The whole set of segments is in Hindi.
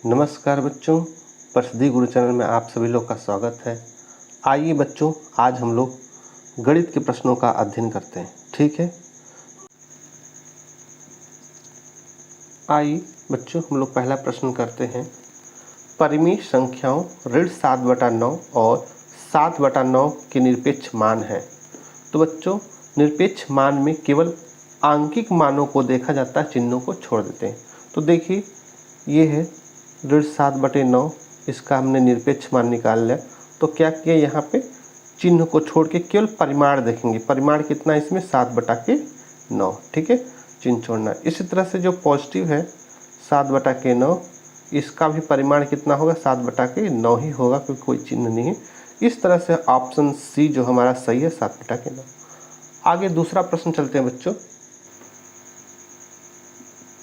नमस्कार बच्चों, प्रसिद्धि गुरु चैनल में आप सभी लोग का स्वागत है। आइए बच्चों, आज हम लोग गणित के प्रश्नों का अध्ययन करते हैं। ठीक है, आइए बच्चों हम लोग पहला प्रश्न करते हैं। परिमेय संख्याओं ऋण 7/9 और 7/9 के निरपेक्ष मान है। तो बच्चों, निरपेक्ष मान में केवल आंकिक मानों को देखा जाता है, चिन्हों को छोड़ देते हैं। तो देखिए, ये है ऋण 7/9, इसका हमने निरपेक्ष मान निकाल लिया। तो क्या किया, यहाँ पे चिन्ह को छोड़ के केवल परिमाण देखेंगे। परिमाण कितना है इसमें, 7/9। ठीक है, चिन्ह छोड़ना। इसी तरह से जो पॉजिटिव है 7/9, इसका भी परिमाण कितना होगा, 7/9 ही होगा, क्योंकि कोई चिन्ह नहीं है। इस तरह से ऑप्शन सी जो हमारा सही है, 7/9। आगे दूसरा प्रश्न चलते हैं बच्चों।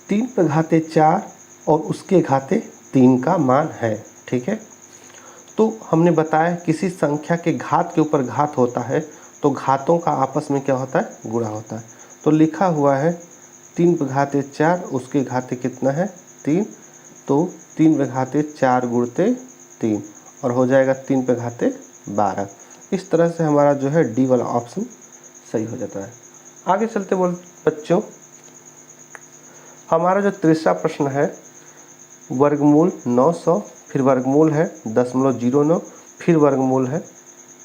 3/4 और उसके घाते 3 का मान है। ठीक है, तो हमने बताया किसी संख्या के घात के ऊपर घात होता है तो घातों का आपस में क्या होता है, गुणा होता है। तो लिखा हुआ है 3/4, उसके घाते कितना है, 3। तो 3/4 गुणते 3 और हो जाएगा 3/12। इस तरह से हमारा जो है डी वाला ऑप्शन सही हो जाता है। आगे चलते बोल बच्चों, हमारा जो तीसरा प्रश्न है, वर्गमूल 900, फिर वर्गमूल है 0.09, फिर वर्गमूल है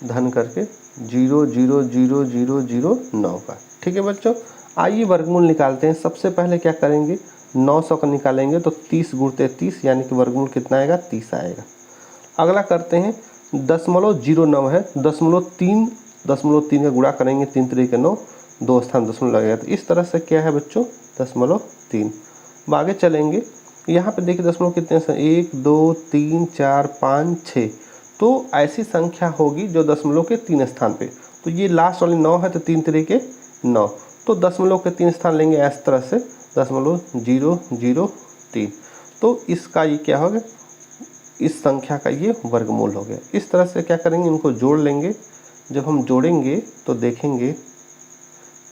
धन करके 0.00009 का। ठीक है बच्चों, आइए वर्गमूल निकालते हैं। सबसे पहले क्या करेंगे, 900 का निकालेंगे तो 30 गुणते 30, यानी कि वर्गमूल कितना आएगा, 30 आएगा। अगला करते हैं 0.09 है, 0.3 का गुणा करेंगे, 3 3 के 9, 2 स्थान दशमलव लगेगा। तो इस तरह से क्या है बच्चों, 0.3। आगे चलेंगे, यहाँ पे देखिए दशमलव कितने हैं, 1 2 3 4 5 6। तो ऐसी संख्या होगी जो दशमलव के 3 स्थान पे। तो ये लास्ट वाली 9 है, तो 3 3 के 9, तो दशमलव के 3 स्थान लेंगे इस तरह से 0.003। तो इसका ये क्या होगा, इस संख्या का ये वर्गमूल हो गया। इस तरह से क्या करेंगे, इनको जोड़ लेंगे। जब हम जोड़ेंगे तो देखेंगे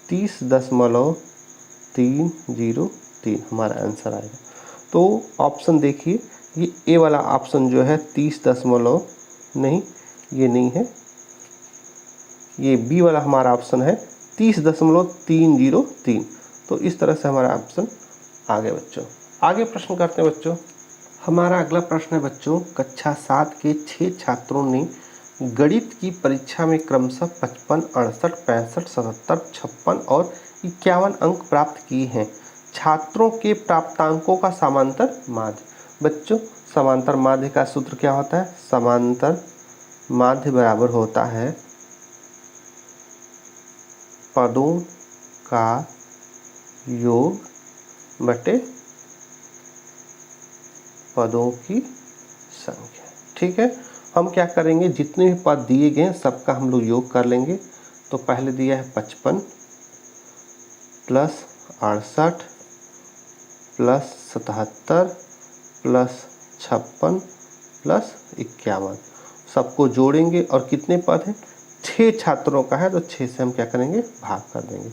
30.303 हमारा आंसर आएगा। तो ऑप्शन देखिए, ये ए वाला ऑप्शन जो है 30 दशमलव नहीं, ये नहीं है, ये बी वाला हमारा ऑप्शन है 30.303। तो इस तरह से हमारा ऑप्शन आ गया बच्चों। आगे प्रश्न करते हैं बच्चों। हमारा अगला प्रश्न है बच्चों, कक्षा 7 के 6 छात्रों ने गणित की परीक्षा में क्रमशः 55, 68, 65, 77, 56 और 51 अंक प्राप्त किए हैं। छात्रों के प्राप्तांकों का समांतर माध्य। बच्चों, समांतर माध्य का सूत्र क्या होता है, समांतर माध्य बराबर होता है पदों का योग बटे पदों की संख्या। ठीक है, हम क्या करेंगे, जितने भी पद दिए गए हैं सबका हम लोग योग कर लेंगे। तो पहले दिया है 55 प्लस 68 प्लस 77 प्लस 56 प्लस 51, सबको जोड़ेंगे। और कितने पद हैं, 6 छात्रों का है, तो 6 से हम क्या करेंगे, भाग कर देंगे।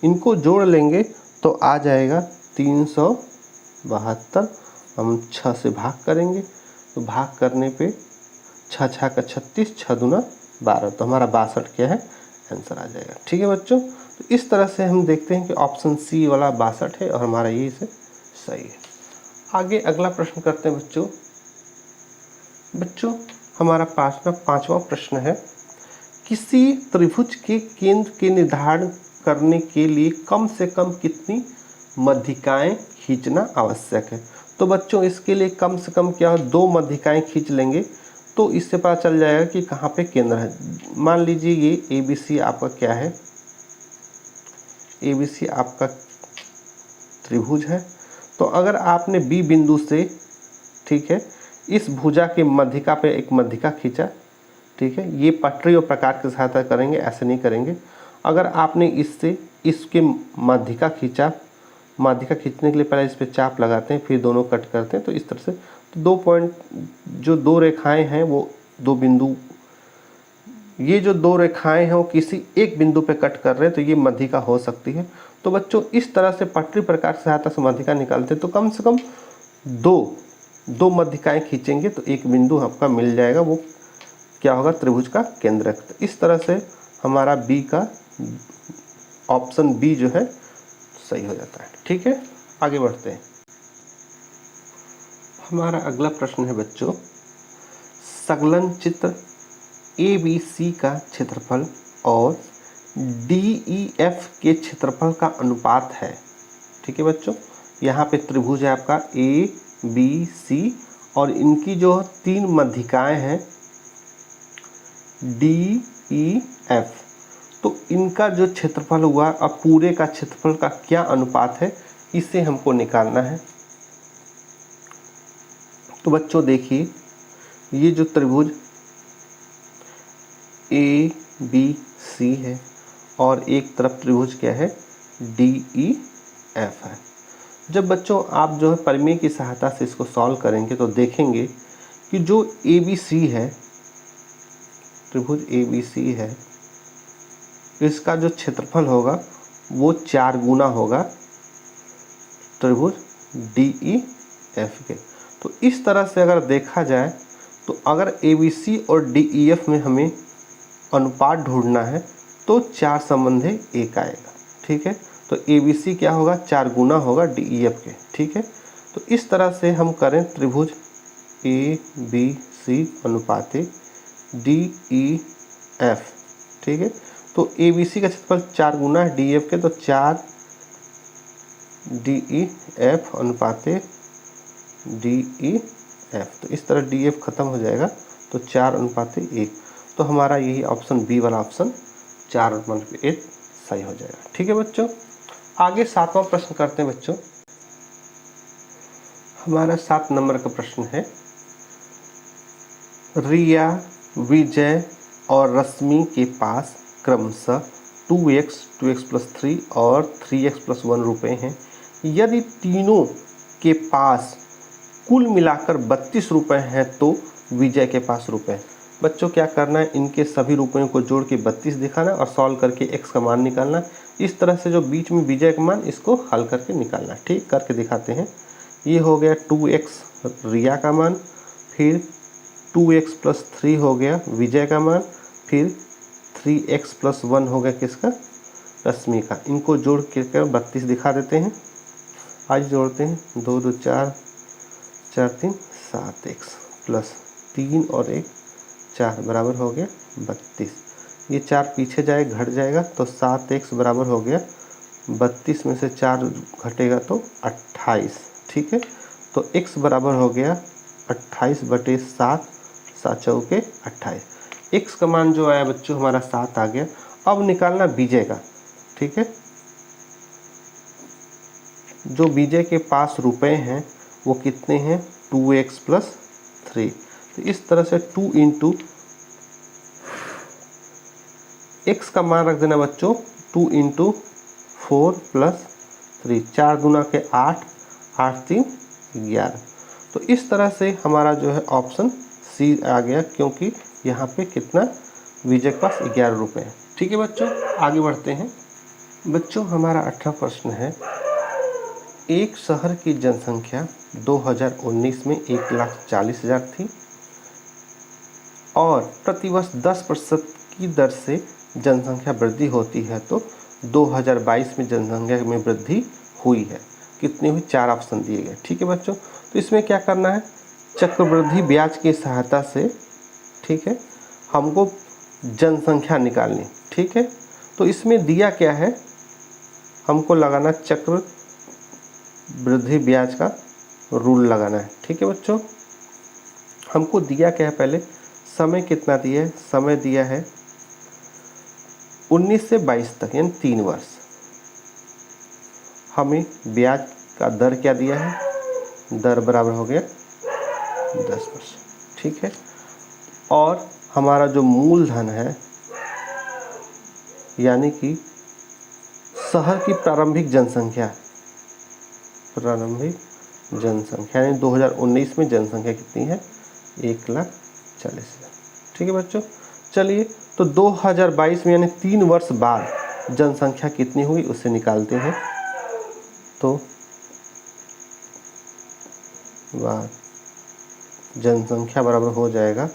इनको जोड़ लेंगे तो आ जाएगा 372। हम 6 से भाग करेंगे, तो भाग करने पे 6 6 का 36, 6 दूना 12, तो हमारा 62 क्या है, आंसर आ जाएगा। ठीक है बच्चों, तो इस तरह से हम देखते हैं कि ऑप्शन सी वाला 62 है और हमारा ये से सही है। आगे अगला प्रश्न करते हैं बच्चों। बच्चों, हमारा पांचवा प्रश्न है, किसी त्रिभुज के केंद्र के निर्धारण करने के लिए कम से कम कितनी मध्यिकाएं खींचना आवश्यक है। तो बच्चों, इसके लिए कम से कम क्या हो, 2 मध्यिकाएं खींच लेंगे तो इससे पता चल जाएगा कि कहाँ पे केंद्र है। मान लीजिए ये ABC आपका क्या है, ABC आपका त्रिभुज है। तो अगर आपने B बिंदु से, ठीक है, इस भुजा के मध्यिका पे एक मध्यिका खींचा, ठीक है, ये पटरी और प्रकार की सहायता करेंगे, ऐसे नहीं करेंगे। अगर आपने इससे इसके मध्यिका खींचा, मध्यिका खींचने के लिए पहले इस पर चाप लगाते हैं, फिर दोनों कट करते हैं। तो इस तरह से तो 2 पॉइंट, जो 2 रेखाएं हैं वो 2 बिंदु, ये जो 2 रेखाएं हैं वो किसी एक बिंदु पे कट कर रहे हैं, तो ये मध्यिका हो सकती है। तो बच्चों, इस तरह से पटरी प्रकार की सहायता से मध्यिका निकालते हैं। तो कम से कम 2 2 मध्यिकाएं खींचेंगे तो एक बिंदु आपका मिल जाएगा, वो क्या होगा, त्रिभुज का केंद्रक। तो इस तरह से हमारा बी का ऑप्शन बी जो है सही हो जाता है। ठीक है, आगे बढ़ते हैं। हमारा अगला प्रश्न है बच्चों, संलग्न चित्र ABC का क्षेत्रफल और DEF के क्षेत्रफल का अनुपात है। ठीक है बच्चों, यहाँ पे त्रिभुज है आपका ABC और इनकी जो 3 मध्यिकाएं हैं DEF, तो इनका जो क्षेत्रफल हुआ, अब पूरे का क्षेत्रफल का क्या अनुपात है, इसे हमको निकालना है। तो बच्चों देखिए, ये जो त्रिभुज ABC है और एक तरफ त्रिभुज क्या है, DEF है। जब बच्चों आप जो है परिमेय की सहायता से इसको सॉल्व करेंगे तो देखेंगे कि जो ABC है, त्रिभुज ABC है, इसका जो क्षेत्रफल होगा वो 4 गुना होगा त्रिभुज DEF के। तो इस तरह से अगर देखा जाए तो अगर ABC और DEF में हमें अनुपात ढूंढना है तो 4 संबंधी 1 आएगा। ठीक है, तो ABC क्या होगा, 4 गुना होगा DEF के। ठीक है, तो इस तरह से हम करें त्रिभुज ABC अनुपाते DEF। ठीक है, तो ABC का क्षेत्रफल 4 गुना है DEF के, तो 4 DEF अनुपाते DEF। तो इस तरह DEF खत्म हो जाएगा तो 4 अनुपाते 1। तो हमारा यही ऑप्शन बी वाला ऑप्शन 4/1 सही हो जाएगा। ठीक है बच्चों, आगे 7वां प्रश्न करते हैं बच्चों। हमारा 7 नंबर का प्रश्न है, रिया, विजय और रश्मि के पास क्रमशः 2x, 2x+3 और 3x+1 रुपये हैं। यदि तीनों के पास कुल मिलाकर 32 रुपये हैं तो विजय के पास रुपये। बच्चों क्या करना है, इनके सभी रुपयों को जोड़ के 32 दिखाना और सॉल्व करके x का मान निकालना। इस तरह से जो बीच में विजय का मान, इसको हल करके निकालना। ठीक, करके दिखाते हैं। ये हो गया 2x रिया का मान, फिर 2x+3 हो गया विजय का मान, फिर 3x+1 हो गया किसका, रश्मि का। इनको जोड़ के 32 दिखा देते हैं। आज जोड़ते हैं, 2 2 4, 4 3 7x प्लस 3 और 1 4 बराबर हो गया 32। ये 4 पीछे जाए घट जाएगा तो 7x बराबर हो गया 32 में से 4 घटेगा तो 28। ठीक है, तो x बराबर हो गया 28/7, 7 चौके 28। x का मान जो आया बच्चों हमारा 7 आ गया। अब निकालना विजय का। ठीक है, जो विजय के पास रुपए हैं वो कितने हैं, 2x+3। तो इस तरह से 2 × x का मान रख देना बच्चों 2 × 4 + 3, 4 दूना के 8, 8 3 11। तो इस तरह से हमारा जो है ऑप्शन सी आ गया, क्योंकि यहाँ पे कितना, विजय के पास 11 रुपये हैं। ठीक है बच्चों, आगे बढ़ते हैं। बच्चों हमारा 18वां प्रश्न है, एक शहर की जनसंख्या 2019 में 1,40,000 थी और प्रतिवर्ष 10% की दर से जनसंख्या वृद्धि होती है, तो 2022 में जनसंख्या में वृद्धि हुई है। कितनी हुई, 4 ऑप्शन दिए गए। ठीक है बच्चों, तो इसमें क्या करना है, चक्रवृद्धि ब्याज की सहायता से, ठीक है, हमको जनसंख्या निकालनी। ठीक है, तो इसमें दिया क्या है, हमको लगाना चक्र वृद्धि ब्याज का रूल लगाना है। ठीक है बच्चों, हमको दिया क्या है, पहले समय कितना दिया है, समय दिया है 19 से 22 तक यानी 3 वर्ष। हमें ब्याज का दर क्या दिया है, दर बराबर हो गया 10%। ठीक है, और हमारा जो मूलधन है यानी कि शहर की प्रारंभिक जनसंख्या यानी 2019 में जनसंख्या कितनी है, 1,40,000। ठीक है बच्चों, चलिए तो 2022 में यानी 3 वर्ष बाद जनसंख्या कितनी हुई उसे निकालते हैं। तो जनसंख्या बराबर हो जाएगा,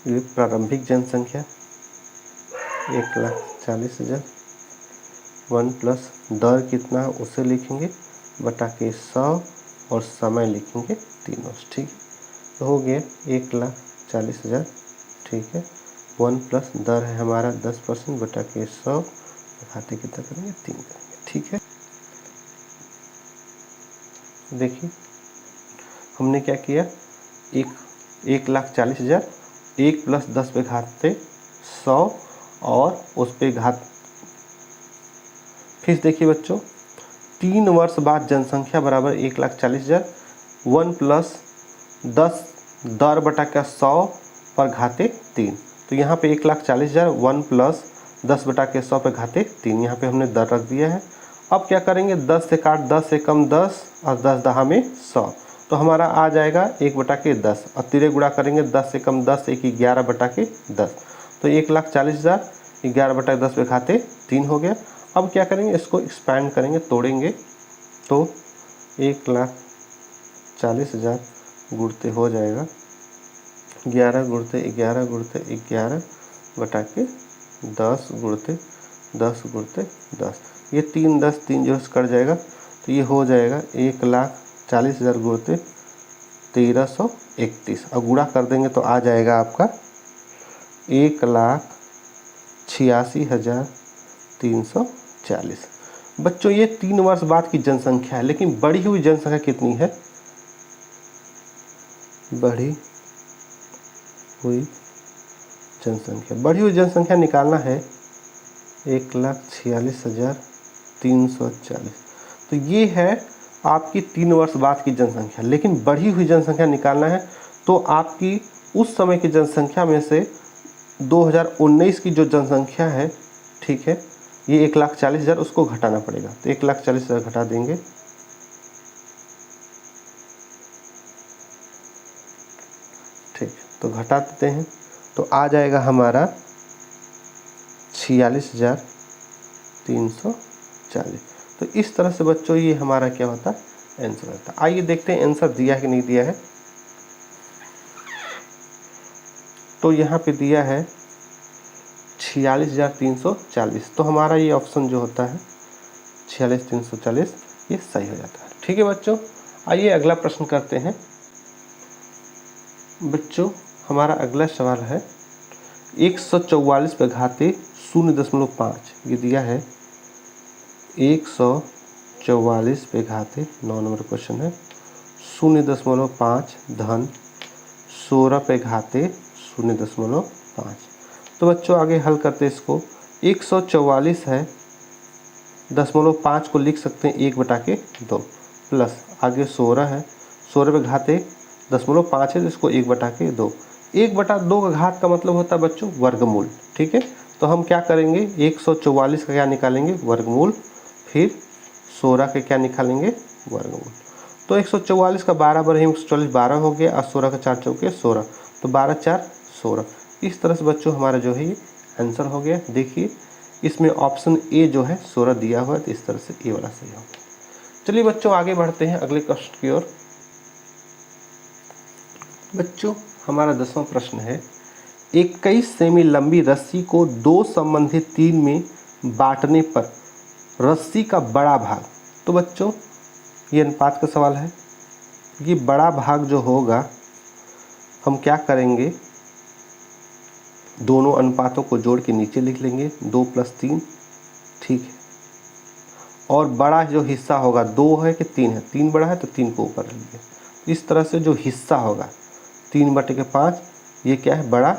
ये प्रारंभिक जनसंख्या 1,40,000, 1 प्लस दर कितना है उसे लिखेंगे बटा के 100 और समय लिखेंगे 3 वर्ष। ठीक है, तो हो गया 1,40,000। ठीक है, 1 प्लस दर है हमारा 10% बटा के 100, घाते कितना करेंगे 3 करेंगे। ठीक है, देखिए हमने क्या किया, 1,40,000, 1 प्लस 10 पे घाते 100 और उस पे घात। फिर देखिए बच्चों, 3 वर्ष बाद जनसंख्या बराबर 1,40,000, 1 प्लस 10 दर बटा का 100 पर घाते 3। तो यहाँ पे 1,40,000, 1 प्लस 10 बटा के 100 पे घाते 3, यहाँ पे हमने दर रख दिया है। अब क्या करेंगे, 10 से काट 10 से कम 10 और 10 दहा में 100, तो हमारा आ जाएगा 1 बटा के 10 और तिरे गुणा करेंगे 10 से कम 10 1 11 बटा के 10, तो 1,40,000 11 बटा 10 पे खाते 3 हो गया। अब क्या करेंगे, इसको एक्सपैंड करेंगे, तोड़ेंगे, तो 1,40,000 गुणते हो जाएगा 11 गुणते 11 गुणते 11 बटा के 10 गुणते 10 गुणते 10, ये 3 10 3 जो कट जाएगा, तो ये हो जाएगा 1,40,000 गुणते 1,331 और गुणा कर देंगे तो आ जाएगा आपका 1,86,340। बच्चों ये 3 वर्ष बाद की जनसंख्या है, लेकिन बढ़ी हुई जनसंख्या कितनी है, बढ़ी हुई जनसंख्या निकालना है 1,46,340। तो ये है आपकी 3 वर्ष बाद की जनसंख्या, लेकिन बढ़ी हुई जनसंख्या निकालना है तो आपकी उस समय की जनसंख्या में से 2019 की जो जनसंख्या है, ठीक है, ये 1,40,000 उसको घटाना पड़ेगा, तो 1,40,000 घटा देंगे, ठीक, तो घटा देते हैं तो आ जाएगा हमारा 46,340। तो इस तरह से बच्चों ये हमारा क्या होता है, आंसर होता है। आइए देखते हैं आंसर दिया है कि नहीं दिया है। तो यहाँ पे दिया है 46,340, तो हमारा ये ऑप्शन जो होता है 46,340 ये सही हो जाता है। ठीक है बच्चों, आइए अगला प्रश्न करते हैं। बच्चों हमारा अगला सवाल है 144 पे घाते 0.5, ये दिया है 144 पे घाते 9 नंबर क्वेश्चन है 0.5 धन 16 पे घाते 0.5। तो बच्चों आगे हल करते इसको, 144 है 0.5 को लिख सकते हैं 1 बटा के 2 प्लस आगे 16 है, 16 पे घाते 0.5 है तो इसको 1 बटा के 2, 1 बटा 2 का घात का मतलब होता है बच्चों वर्गमूल। ठीक है, तो हम क्या करेंगे 144 का क्या निकालेंगे वर्गमूल, फिर 16 के क्या निकालेंगे वर्गमूल। तो 144 का 12 बार 144 12 हो गया और 16 का 4 चौके 16, तो 12 4 16। इस तरह से बच्चों हमारा जो है ये आंसर हो गया। देखिए इसमें ऑप्शन ए जो है 16 दिया हुआ है, तो इस तरह से ए वाला सही होगा। चलिए बच्चों आगे बढ़ते हैं अगले क्वेश्चन की ओर। बच्चों हमारा 10वां प्रश्न है 21 सेमी लंबी रस्सी को 2 संबंधित 3 में बांटने पर रस्सी का बड़ा भाग, तो बच्चों ये अनुपात का सवाल है, ये बड़ा भाग जो होगा हम क्या करेंगे, दोनों अनुपातों को जोड़ के नीचे लिख लेंगे 2 + 3, ठीक है, और बड़ा जो हिस्सा होगा 2 है कि 3 है, 3 बड़ा है तो 3 को ऊपर लेंगे। इस तरह से जो हिस्सा होगा 3/5 ये क्या है बड़ा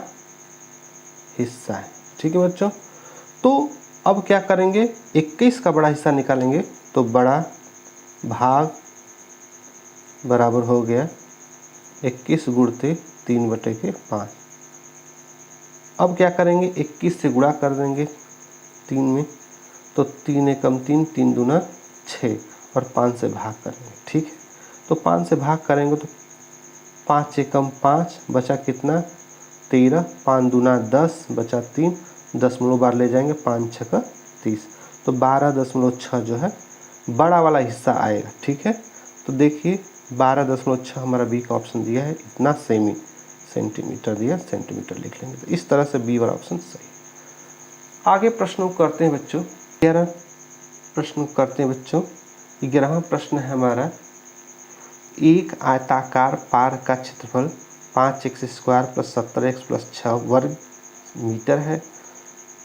हिस्सा है। ठीक है बच्चों, तो अब क्या करेंगे 21 का बड़ा हिस्सा निकालेंगे, तो बड़ा भाग बराबर हो गया 21 गुणते 3/5। अब क्या करेंगे 21 से गुणा कर देंगे 3 में, तो 3 एकम 3, 3 दूना 6 और 5 से भाग करेंगे। ठीक है, तो 5 से भाग करेंगे तो 5 एकम 5 बचा कितना 13, 5 दूना 10 बचा 3, 10 बार ले जाएंगे 5 6 30, तो 12.6 जो है बड़ा वाला हिस्सा आएगा। ठीक है, तो देखिए 12.6 हमारा बी का ऑप्शन दिया है, इतना सेमी सेंटीमीटर दिया, सेंटीमीटर लिख लेंगे। तो इस तरह से बी वाला ऑप्शन सही। आगे प्रश्न करते हैं बच्चों, 11 प्रश्न करते हैं बच्चों। 11वां प्रश्न है हमारा, एक आयताकार पार्क का क्षेत्रफल 5x² + 17x + 6 वर्ग मीटर है।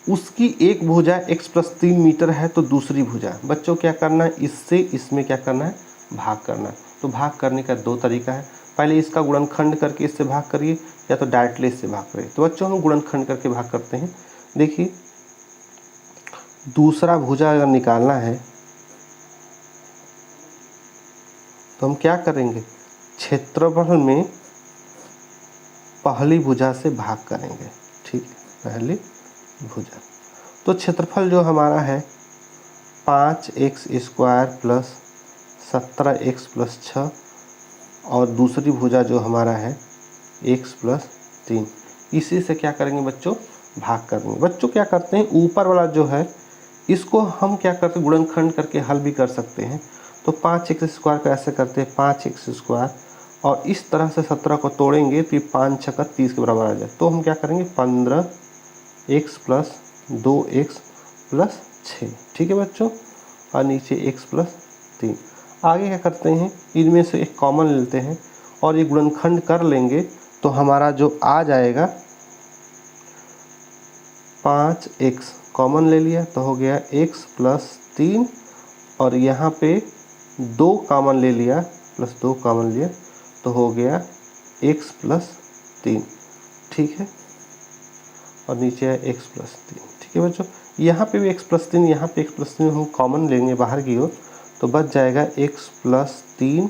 उसकी एक भुजा x + 3 मीटर है, तो दूसरी भुजा बच्चों क्या करना है, इससे इसमें क्या करना है, भाग करना है। तो भाग करने का दो तरीका है, पहले इसका गुणनखंड करके इससे भाग करिए, या तो डायरेक्टली इससे भाग करिए। तो बच्चों हम गुणनखंड करके भाग करते हैं। देखिए दूसरा भुजा अगर निकालना है तो हम क्या करेंगे, क्षेत्रफल में पहली भुजा से भाग करेंगे। ठीक है, पहली भुजा। तो क्षेत्रफल जो हमारा है 5x² + 17x + 6 और दूसरी भुजा जो हमारा है x + 3, इसी से क्या करेंगे बच्चों, भाग करेंगे। बच्चों क्या करते हैं, ऊपर वाला जो है इसको हम क्या करते हैं, गुणनखंड करके हल भी कर सकते हैं। तो 5x² का ऐसे करते हैं 5x² और इस तरह से 17 को तोड़ेंगे तो ये 5 × 30 के बराबर आ जाए। तो हम क्या करेंगे 15x + 2x + 6। ठीक है बच्चों, और नीचे x + 3। आगे क्या करते हैं, इनमें से एक कॉमन लेते हैं और ये गुणनखंड कर लेंगे। तो हमारा जो आ जाएगा 5x कॉमन ले लिया तो हो गया x + 3 और यहाँ पे 2 कॉमन ले लिया, +2 कॉमन लिया तो हो गया x + 3। ठीक है, और नीचे है x + 3। ठीक है बच्चों, यहाँ पे भी x + 3, यहाँ पे x + 3 हम कॉमन लेंगे बाहर की ओर, तो बच जाएगा x + 3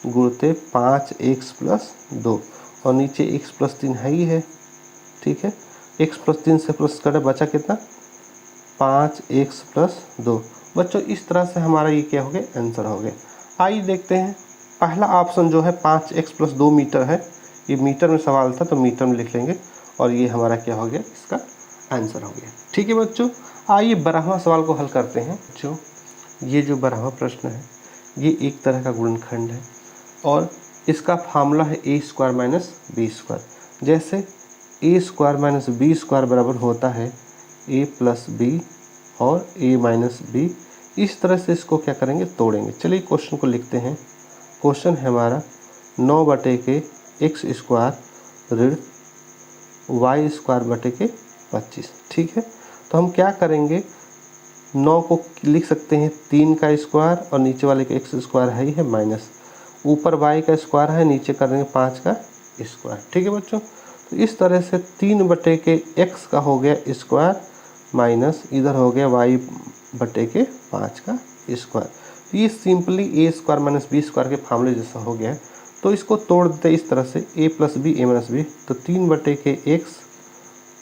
गुणते 5x + 2 और नीचे x + 3 है ही है। ठीक है, x + 3 से प्लस करें, बचा कितना 5x + 2। बच्चों इस तरह से हमारा ये क्या हो गया, आंसर हो गया। आइए देखते हैं, पहला ऑप्शन जो है 5x + 2 मीटर है, ये मीटर में सवाल था तो मीटर में लिख लेंगे और ये हमारा क्या हो गया, इसका आंसर हो गया। ठीक है बच्चों, आइए 12वां सवाल को हल करते हैं। बच्चों ये जो 12वां प्रश्न है ये एक तरह का गुणनखंड है और इसका फार्मूला है a² - b²। जैसे a² - b² बराबर होता है a + b और a - b। इस तरह से इसको क्या करेंगे, तोड़ेंगे। चलिए क्वेश्चन को लिखते हैं। क्वेश्चन है हमारा 9/x² ऋण y² 25। ठीक है, तो हम क्या करेंगे, 9 को लिख सकते हैं 3 का स्क्वायर और नीचे वाले का x² है ही है माइनस, ऊपर y का स्क्वायर है, नीचे कर देंगे 5 का स्क्वायर। ठीक है बच्चों, तो इस तरह से 3/x का हो गया स्क्वायर माइनस इधर हो गया y/5 का स्क्वायर। तो ये सिंपली a² - b² के फार्मूले जैसा हो गया है। तो इसको तोड़ देते इस तरह से a + b a - b, तो 3/x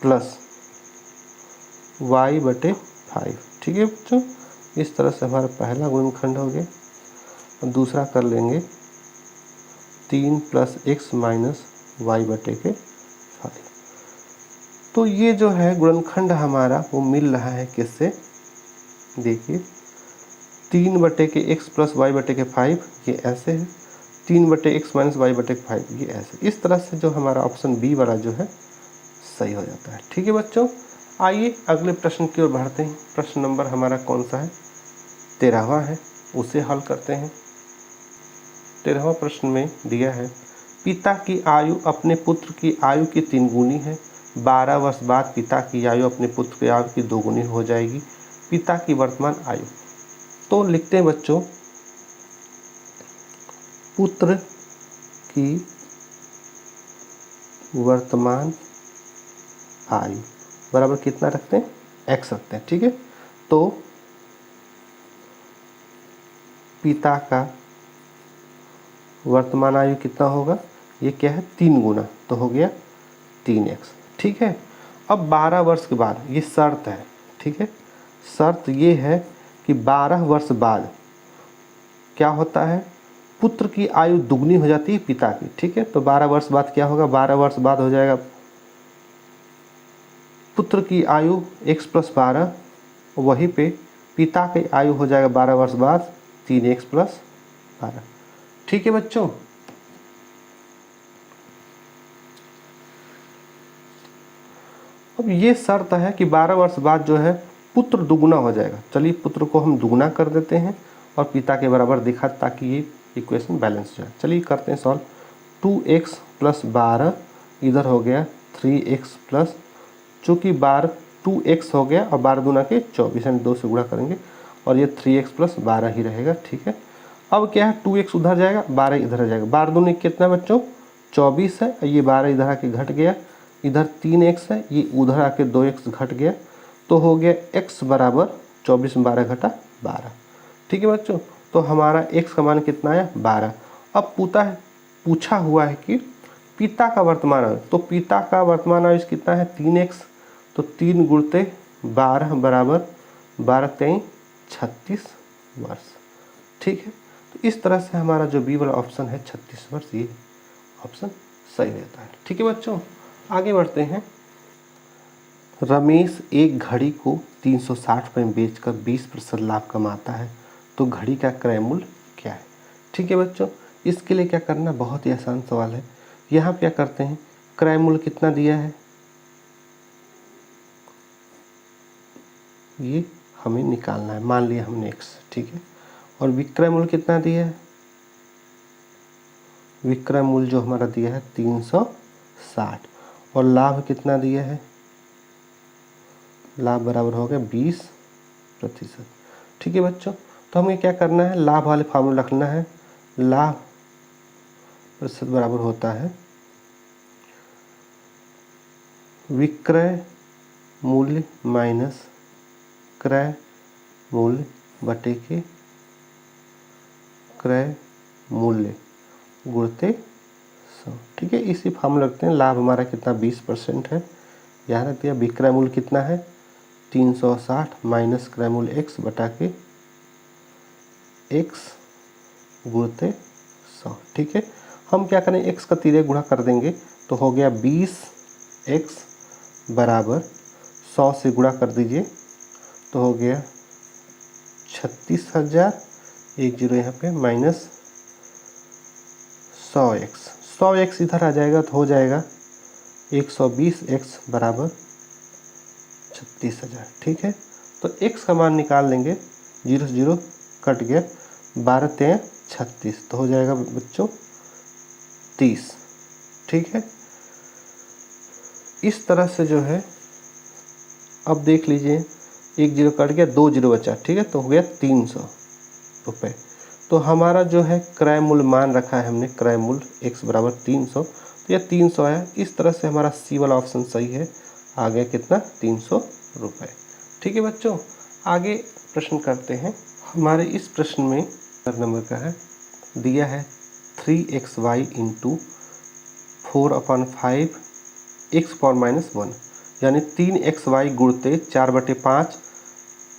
+ y/5। ठीक है बच्चों, इस तरह से हमारा पहला गुणनखंड हो गया। और दूसरा कर लेंगे 3 + x - y/5। तो ये जो है गुणनखंड हमारा वो मिल रहा है किससे, देखिए 3/x + y/5 ये ऐसे है, 3/x - y/5 ये ऐसे। इस तरह से जो हमारा ऑप्शन बी वाला जो है सही हो जाता है। ठीक है बच्चों, आइए अगले प्रश्न की ओर बढ़ते हैं। प्रश्न नंबर हमारा कौन सा है, 13वां है, उसे हल करते हैं। 13वां प्रश्न में दिया है, पिता की आयु अपने पुत्र की आयु की 3 गुनी है। 12 वर्ष बाद पिता की आयु अपने पुत्र की आयु की 2 गुनी हो जाएगी। पिता की वर्तमान आयु। तो लिखते हैं बच्चों, पुत्र की वर्तमान आयु बराबर कितना रखते हैं, x रखते हैं। ठीक है, तो पिता का वर्तमान आयु कितना होगा, ये क्या है 3 गुना, तो हो गया 3x। ठीक है, अब 12 वर्ष के बाद ये शर्त है। ठीक है, शर्त ये है कि 12 वर्ष बाद क्या होता है, पुत्र की आयु दुगनी हो जाती है पिता की। ठीक है, तो 12 वर्ष बाद क्या होगा, 12 वर्ष बाद हो जाएगा पुत्र की आयु x + 12, वहीं पे पिता की आयु हो जाएगा 12 वर्ष बाद 3x + 12। ठीक है बच्चों। अब ये शर्त है कि 12 वर्ष बाद जो है पुत्र दुगुना हो जाएगा। चलिए पुत्र को हम दुगुना कर देते हैं और पिता के बराबर दिखा, ताकि ये इक्वेशन बैलेंस हो जाए। चलिए करते हैं सॉल्व। 2x प्लस 12 इधर हो गया 3x प्लस, चूँकि 2x हो गया और 12 दूना के 24, यानी 2 से गुणा करेंगे और ये 3x प्लस 12 ही रहेगा। ठीक है, अब क्या है 2x उधर जाएगा, 12 इधर आ जाएगा। 12 दूनी कितना बच्चों 24 है, ये 12 इधर आके घट गया, इधर 3x है, ये उधर आके 2x घट गया, तो हो गया x बराबर 24 में 12 घटा 12। ठीक है बच्चों, तो हमारा x का मान कितना आया 12। अब पूछा हुआ है कि पिता का वर्तमान आयु, तो पिता का वर्तमान आयु कितना है 3x, तो 3 गुणते 12 बराबर 12 तेईं 36 वर्ष। ठीक है, तो इस तरह से हमारा जो बी वाला ऑप्शन है 36 वर्ष, ये ऑप्शन सही रहता है। ठीक है बच्चों, आगे बढ़ते हैं। रमेश एक घड़ी को 360 रुपये में बेचकर 20% लाभ कमाता है, तो घड़ी का क्रय मूल्य क्या है। ठीक है बच्चों, इसके लिए क्या करना, बहुत ही आसान सवाल है। यहाँ पे क्या करते हैं, क्रय मूल्य कितना दिया है ये हमें निकालना है। मान लिया हमने x, ठीक है, और विक्रय मूल्य कितना दिया है, विक्रय मूल्य जो हमारा दिया है 360, और लाभ कितना दिया है, लाभ बराबर हो गया 20%। ठीक है बच्चों, तो हमें क्या करना है, लाभ वाले फार्मूला रखना है। लाभ प्रतिशत बराबर होता है विक्रय मूल्य माइनस क्रय मूल्य बटे के क्रय मूल्य गुणते 100। ठीक है, इसी फार्मूला रखते हैं। लाभ हमारा कितना 20% है, यहाँ रख दिया। विक्रय मूल्य कितना है 360 माइनस क्रय मूल्य x बटा के x गुणते 100। ठीक है, हम क्या करें, x का तिरे गुणा कर देंगे, तो हो गया 20x बराबर 100 से गुणा कर दीजिए, तो हो गया 36,000, 10 यहाँ पे माइनस 100x इधर आ जाएगा, तो हो जाएगा 120x बराबर 36,000। ठीक है, तो x का मान निकाल लेंगे, 0 से 0 कट गया, 12 तेईं 36, तो हो जाएगा बच्चों 30। ठीक है, इस तरह से जो है, अब देख लीजिए 1 0 कट गया, 2 0 बचा। ठीक है, तो हो गया 300 रुपये। तो हमारा जो है क्रय मूल्य मान रखा है हमने, क्रय मूल्य x बराबर 300, तो यह 300 है। इस तरह से हमारा सी वाला ऑप्शन सही है। आ गया कितना 300 रुपये। ठीक है बच्चों, आगे प्रश्न करते हैं। हमारे इस प्रश्न में नंबर का है, दिया है 3xy into 4/5 x power minus 1, यानी 3xy गुणते 4/5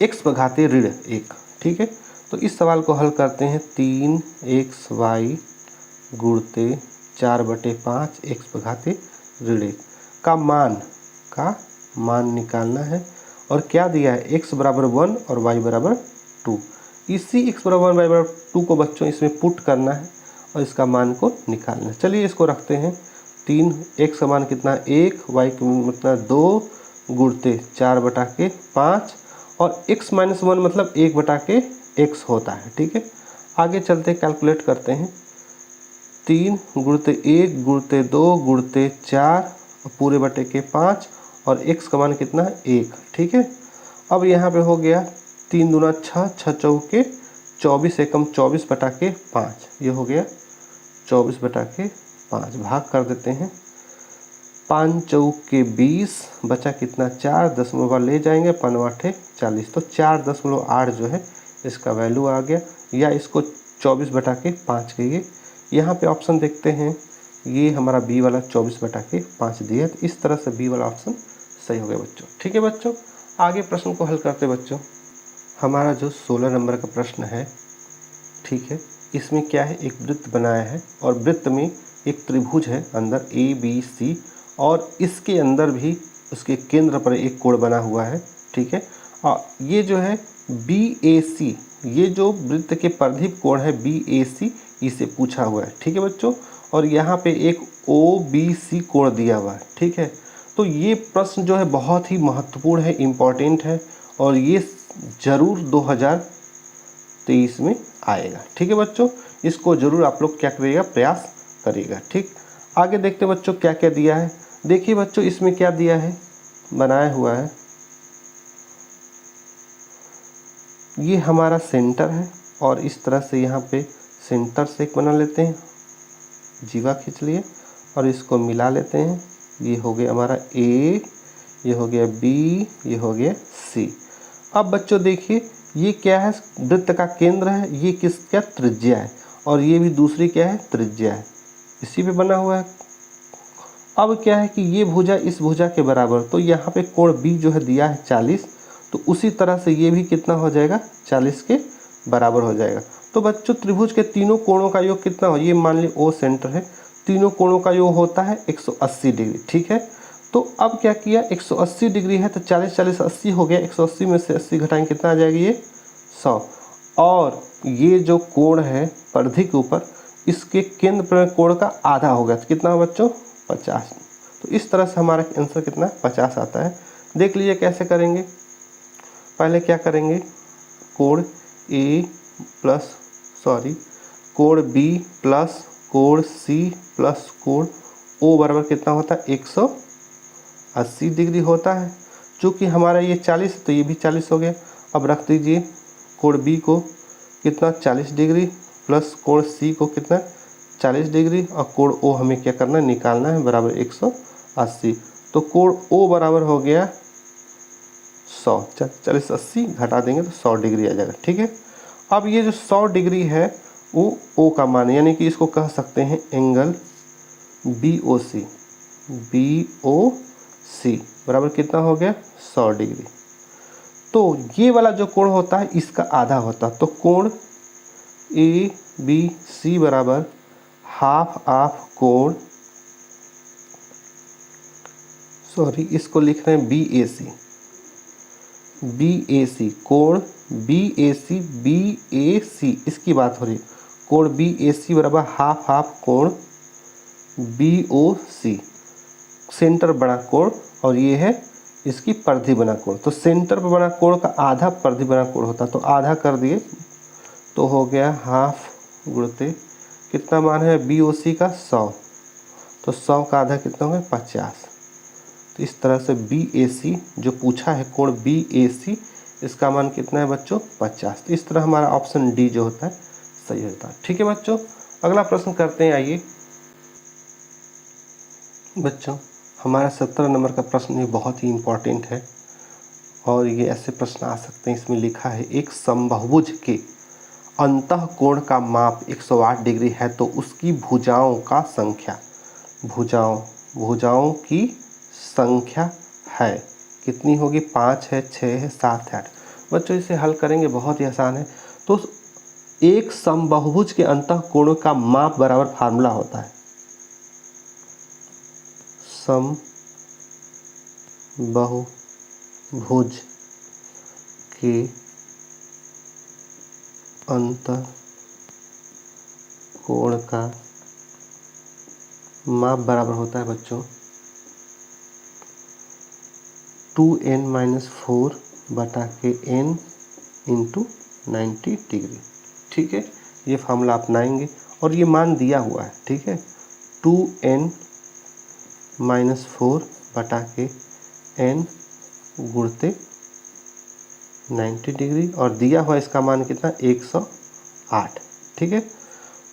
x बघाते ऋण 1। ठीक है, तो इस सवाल को हल करते हैं। 3xy गुणते 4/5 x बघाते ऋण 1 का मान निकालना है। और क्या दिया है, x बराबर 1 और y बराबर 2। इसी x बराबर 1 y बराबर 2 को बच्चों इसमें पुट करना है और इसका मान को निकालना है। चलिए इसको रखते हैं। 3x का मान कितना 1, y का मतलब 2 गुणते 4/5 और x माइनस 1 मतलब 1/के x होता है। ठीक है, आगे चलते कैलकुलेट करते हैं। 3 गुणते 1 गुणते 2 गुणते 4 पूरे बटे के 5 और x का मान कितना है 1। ठीक है, अब यहाँ पे हो गया 3 दूना 6, 6 चौके 24 एकम 24/5, ये हो गया 24/5। भाग कर देते हैं, 5 चौके 20, बचा कितना 4, दशमलव ले जाएंगे, 5 8 40, तो 4.8 जो है इसका वैल्यू आ गया, या इसको 24/5 कहिए। यहाँ पे ऑप्शन देखते हैं, ये हमारा बी वाला 24/5 दिया, तो इस तरह से बी वाला ऑप्शन सही हो गया बच्चों। ठीक है बच्चों, आगे प्रश्न को हल करते बच्चों। हमारा जो 16 नंबर का प्रश्न है, ठीक है, इसमें क्या है, एक वृत्त बनाया है और वृत्त में एक त्रिभुज है अंदर ABC, और इसके अंदर भी उसके केंद्र पर एक कोण बना हुआ है। ठीक है, और ये जो है BAC, ये जो वृत्त के परिधि कोण है BAC, इसे पूछा हुआ है, ठीक है बच्चों। और यहाँ पे एक OBC कोण दिया हुआ है, ठीक है। तो ये प्रश्न जो है बहुत ही महत्वपूर्ण है, इम्पॉर्टेंट है, और ये ज़रूर 2023 में आएगा, ठीक है बच्चों। इसको ज़रूर आप लोग क्या करिएगा, प्रयास करिएगा, ठीक। आगे देखते हैं बच्चों क्या क्या दिया है। देखिए बच्चों इसमें क्या दिया है, बनाया हुआ है, ये हमारा सेंटर है और इस तरह से यहाँ पे सेंटर से एक बना लेते हैं, जीवा खींच लिए और इसको मिला लेते हैं। ये हो गया हमारा A, ये हो गया B, ये हो गया C। अब बच्चों देखिए ये क्या है, वृत्त का केंद्र है, ये किसका त्रिज्या है, और ये भी दूसरी क्या है, त्रिज्या है, इसी पे बना हुआ है। अब क्या है कि ये भुजा इस भुजा के बराबर, तो यहाँ पे कोण B जो है दिया है 40, तो उसी तरह से ये भी कितना हो जाएगा, 40 के बराबर हो जाएगा। तो बच्चों त्रिभुज के तीनों कोणों का योग कितना हो, ये मान ली O सेंटर है, तीनों कोणों का योग होता है 180 डिग्री, ठीक है। तो अब क्या किया, 180 डिग्री है तो 40 40 80 हो गया, 180 में से 80 घटाएंगे कितना आ जाएगा, ये 100। और ये जो कोण है परिधि के ऊपर, इसके केंद्र पर कोण का आधा हो गया, तो कितना बच्चों, 50। तो इस तरह से हमारा आंसर कितना, 50 आता है। देख लीजिए कैसे करेंगे। पहले क्या करेंगे, कोण कोण B प्लस कोण C प्लस कोण O बराबर कितना होता है, 180 डिग्री होता है। चूँकि हमारा ये 40 तो ये भी 40 हो गया। अब रख दीजिए कोण B को कितना, 40 डिग्री प्लस कोण C को कितना, 40 डिग्री, और कोण O हमें क्या करना है, निकालना है, बराबर 180। तो कोण O बराबर हो गया 100, 40 80 घटा देंगे तो 100 डिग्री आ जाएगा, ठीक है। अब ये जो 100 डिग्री है वो O का मान है, यानी कि इसको कह सकते हैं एंगल BOC बराबर कितना हो गया, 100 डिग्री। तो ये वाला जो कोण होता है इसका आधा होता है, तो कोण ABC बराबर हाफ ऑफ कोण, इसको लिख रहे हैं BAC, कोण BAC, इसकी बात हो रही है। कोण BAC बराबर हाफ ऑफ कोण BOC, सेंटर बना कोण, और ये है इसकी परिधि बना कोण। तो सेंटर पर बना कोण का आधा परिधि बना कोण होता, तो आधा कर दिए तो हो गया हाफ गुणते कितना मान है BOC का, 100, तो 100 का आधा कितना हो गया, 50। तो इस तरह से BAC जो पूछा है, कोण BAC, इसका मान कितना है बच्चों, 50। तो इस तरह हमारा ऑप्शन डी जो होता है सही होता है, ठीक है बच्चों। अगला प्रश्न करते हैं, आइए बच्चों। हमारा 17 नंबर का प्रश्न ये बहुत ही इम्पोर्टेंट है, और ये ऐसे प्रश्न आ सकते हैं। इसमें लिखा है एक समबाहुभुज के अंतः कोण का माप 108 डिग्री है, तो उसकी भुजाओं का संख्या, भुजाओं की संख्या है कितनी होगी, 5 है, 6 है, 7 है, 8। बच्चों इसे हल करेंगे, बहुत ही आसान है। तो एक समबाहुभुज के अंतः कोणों का माप बराबर फार्मूला होता है, समबाहुभुज के अंतः कोण का माप बराबर होता है बच्चों 2n-4 बटा के n इंटू 90 डिग्री, ठीक है। ये फार्मूला अपनाएंगे और ये मान दिया हुआ है, ठीक है। 2n-4 बटा के n गुणते 90 डिग्री, और दिया हुआ इसका मान कितना, 108, ठीक है।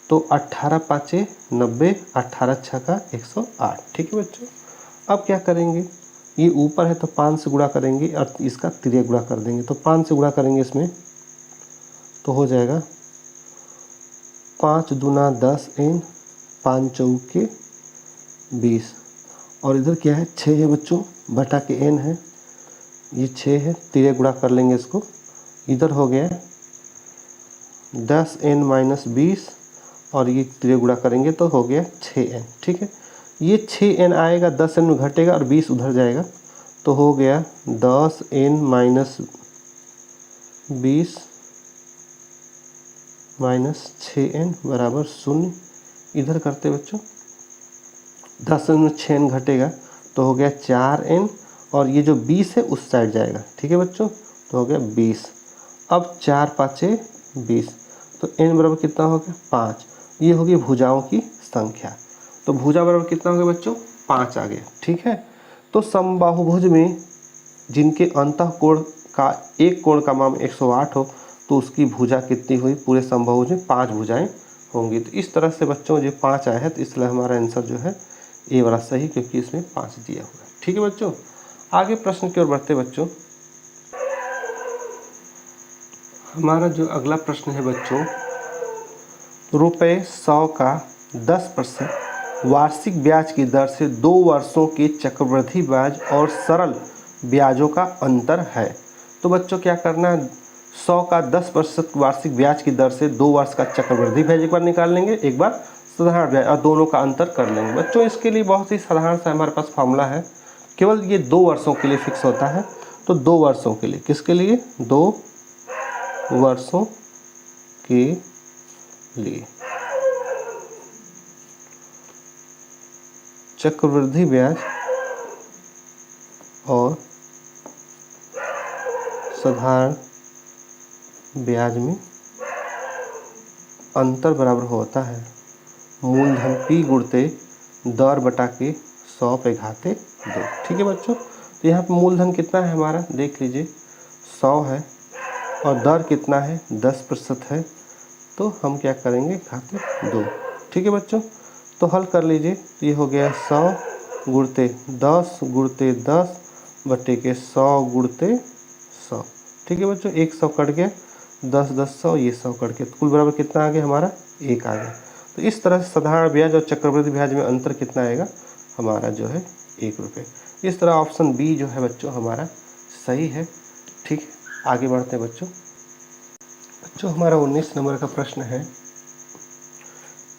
तो 18 पाँचे 90, 18 छक्का 108, ठीक है बच्चों। अब क्या करेंगे, ये ऊपर है तो 5 से गुणा करेंगे और इसका तिर्यक गुणा कर देंगे, तो 5 से गुणा करेंगे इसमें तो हो जाएगा 5 दूना 10 n, 5 चौके 20, और इधर क्या है 6 है बच्चों, बटा के n है, ये 6 है, तिर्यक गुणा कर लेंगे इसको, इधर हो गया 10n - 20, और ये तिर्यक गुणा करेंगे तो हो गया 6n, ठीक है। ये 6n आएगा, 10n में घटेगा और 20 उधर जाएगा, तो हो गया 10n - 20 -6n बराबर 0। इधर करते बच्चों, 10 में 6n घटेगा तो हो गया 4n, और ये जो 20 है उस साइड जाएगा। ठीक है बच्चों, तो हो गया 20। अब 4 5 20, तो n बराबर कितना हो गया 5। ये होगी भुजाओं की संख्या। तो भुजा बराबर कितना हो गया बच्चों 5 आ गया। ठीक है, तो समबाहुभुज में जिनके अंतः कोण का एक कोण का मान 108 हो तो उसकी भुजा कितनी हुई, पूरे समबाहुभुज में 5 भुजाएं होंगी। तो इस तरह से बच्चों जो 5 आया है, तो इसलिए हमारा आंसर जो है ए वाला सही, क्योंकि इसमें 5 दिया हुआ है। ठीक है बच्चों, आगे प्रश्न की ओर बढ़ते बच्चों। हमारा जो अगला प्रश्न है बच्चों, रुपये 100 का 10% वार्षिक ब्याज की दर से 2 वर्षों के चक्रवृद्धि ब्याज और सरल ब्याजों का अंतर है। तो बच्चों क्या करना है, 100 का 10% वार्षिक ब्याज की दर से 2 वर्ष का चक्रवृद्धि ब्याज एक बार निकाल लेंगे, एक बार साधारण ब्याज, और दोनों का अंतर कर लेंगे। बच्चों इसके लिए बहुत ही साधारण सा हमारे पास फॉर्मूला है, केवल ये 2 वर्षों के लिए फिक्स होता है। तो 2 वर्षों के लिए, किसके लिए, 2 वर्षों के लिए चक्रवृद्धि ब्याज और साधारण ब्याज में अंतर बराबर होता है मूलधन P गुणते दर बटा के 100 पे घाते 2। ठीक है बच्चों, तो यहाँ पे मूलधन कितना है हमारा, देख लीजिए 100 है, और दर कितना है 10% है, तो हम क्या करेंगे घाते 2। ठीक है बच्चों, तो हल कर लीजिए, तो ये हो गया 100 गुणते 10 गुणते 10 बटे के 100 गुणते 100। ठीक है बच्चों, 100 कट गया, 10 10 100, ये 100 कट गया, तो कुल बराबर कितना आ गया हमारा 1 आ गया। तो इस तरह से साधारण ब्याज और चक्रवृद्धि ब्याज में अंतर कितना आएगा हमारा जो है 1 रुपये। इस तरह ऑप्शन बी जो है बच्चों हमारा सही है। ठीक, आगे बढ़ते हैं बच्चों। बच्चों हमारा 19 नंबर का प्रश्न है,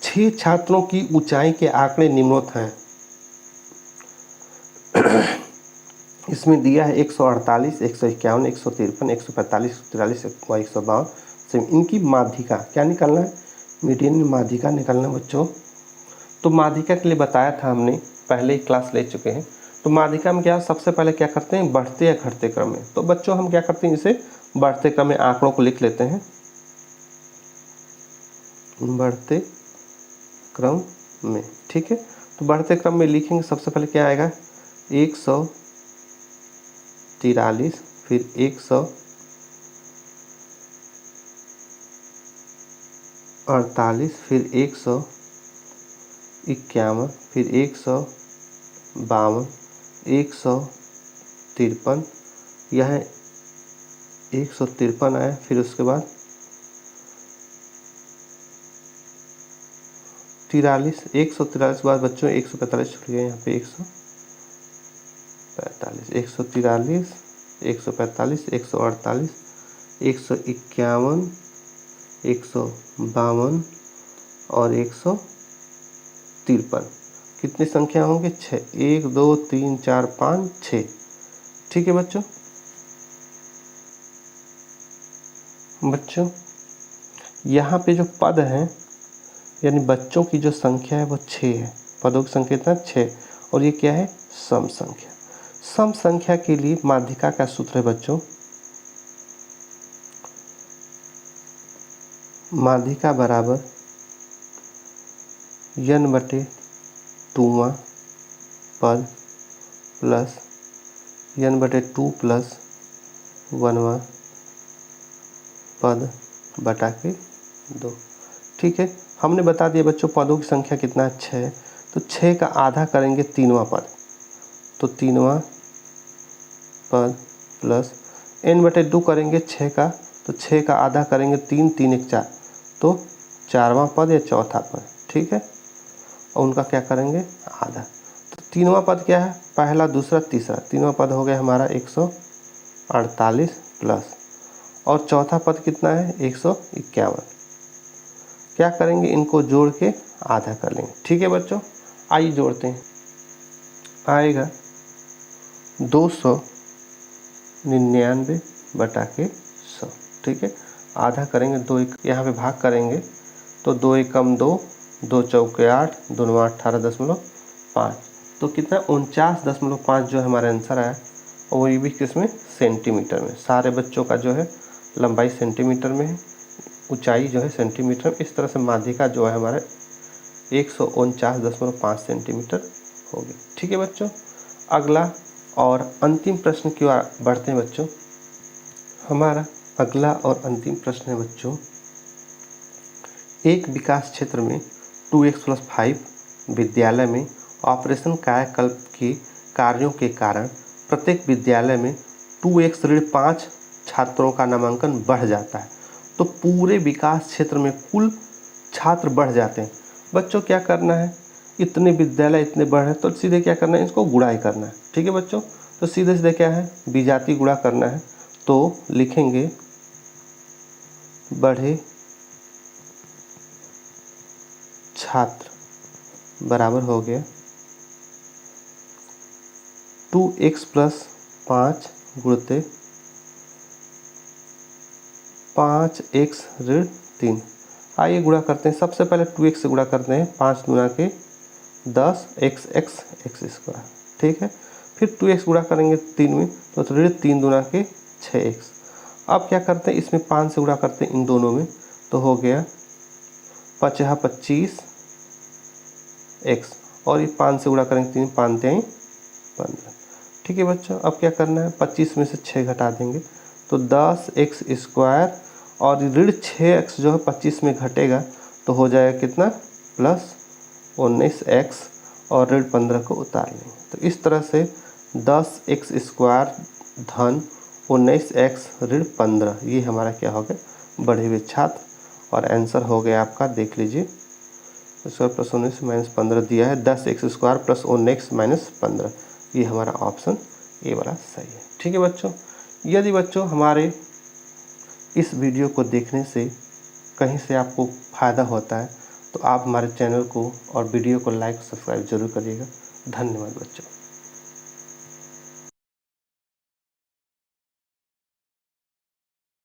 6 छात्रों की ऊंचाई के आंकड़े निम्नोक्त हैं। इसमें दिया है 148, 151, 153, 145, 143 व 152। इनकी माध्यिका क्या निकालना है, मीडियन माध्यिका निकालना बच्चों। तो माध्यिका के लिए बताया था हमने, पहले ही क्लास ले चुके हैं। तो माध्यिका में क्या, सबसे पहले क्या करते हैं, बढ़ते या घटते क्रम में। तो बच्चों हम क्या करते हैं, इसे बढ़ते क्रम में आंकड़ों को लिख लेते हैं, बढ़ते क्रम में। ठीक है, तो बढ़ते क्रम में लिखेंगे, सबसे पहले क्या आएगा 143, फिर 148, फिर 151, फिर 152, 153, यह 153 आया, फिर उसके बाद 43, 143 के बाद बच्चों 145 छूट गया, यहाँ पे 145, 143, 145, 148, 151, 152 और 153। कितनी संख्या होंगे 6, 1 2 3 4 5 6। ठीक है बच्चों, यहाँ पे जो पद हैं यानी बच्चों की जो संख्या है वो 6 है, पदों की संख्या कितना 6, और ये क्या है सम संख्या। सम संख्या के लिए माध्यिका का सूत्र है बच्चों, माध्यिका बराबर n बटे 2वां पद प्लस n बटे 2 प्लस 1वां पद बटा के 2। ठीक है, हमने बता दिया बच्चों पदों की संख्या कितना है 6, तो 6 का आधा करेंगे 3वां पद, तो 3वां पद प्लस n बटे 2 करेंगे 6 का, तो 6 का आधा करेंगे 3, 3 1 4, तो 4वां पद या चौथा पद। ठीक है, और उनका क्या करेंगे आधा, तो 3वां पद क्या है, पहला दूसरा तीसरा, 3वां पद हो गया हमारा 148 प्लस, और चौथा पद कितना है 151। क्या करेंगे, इनको जोड़ के आधा कर लेंगे। ठीक है बच्चों, आइए जोड़ते हैं, आएगा 299 बटा के 100। ठीक है, आधा करेंगे, 2 यहाँ पे भाग करेंगे तो 2 एकम 2, 2 चौके 8, 2 9 18.5, तो कितना 49.5 जो हमारा आंसर आया, और वो भी किसमें, सेंटीमीटर में। सारे बच्चों का जो है लंबाई सेंटीमीटर में है, ऊंचाई जो है सेंटीमीटर में। इस तरह से माध्यिका जो है हमारा 149.5 सेंटीमीटर होगी। ठीक है बच्चों, अगला और अंतिम प्रश्न की ओर बढ़ते हैं बच्चों। हमारा अगला और अंतिम प्रश्न है बच्चों, एक विकास क्षेत्र में 2x+5 विद्यालय में ऑपरेशन कायाकल्प के कार्यों के कारण प्रत्येक विद्यालय में 2x-5 छात्रों का नामांकन बढ़ जाता है, तो पूरे विकास क्षेत्र में कुल छात्र बढ़ जाते हैं। बच्चों क्या करना है, इतने विद्यालय इतने बढ़ रहे हैं तो सीधे क्या करना है, इसको गुणा ही करना है। ठीक है बच्चों, तो सीधे सीधे क्या है, विजातीय गुणा करना है। तो लिखेंगे बढ़े छात्र बराबर हो गया 2x+5 गुणते 5x-3। आइए गुणा करते हैं। सबसे पहले 2x से गुणा करते हैं, 5 दूना के 10 x²। ठीक है, फिर 2x गुणा करेंगे 3 में तो 3 दूना के 6x। अब क्या करते हैं, इसमें 5 से गुणा करते हैं इन दोनों में, तो हो गया 5 25x, और ये 5 से गुणा करेंगे 3, 5 3 15। ठीक है बच्चों, अब क्या करना है, 25 में से 6 घटा देंगे तो 10x², और ऋण 6x जो है 25 में घटेगा तो हो जाएगा कितना, +19x, और ऋण 15 को उतार लेंगे। तो इस तरह से 10x² धन 19x ऋण 15, ये हमारा क्या हो गया, बढ़े हुए छात्र। और आंसर हो गया आपका, देख लीजिए, +19 - 15 दिया है, 10x² + 19x - 15, ये हमारा ऑप्शन ए वाला सही है। ठीक है बच्चों, यदि बच्चों हमारे इस वीडियो को देखने से कहीं से आपको फ़ायदा होता है तो आप हमारे चैनल को और वीडियो को लाइक सब्सक्राइब जरूर करिएगा। धन्यवाद बच्चों।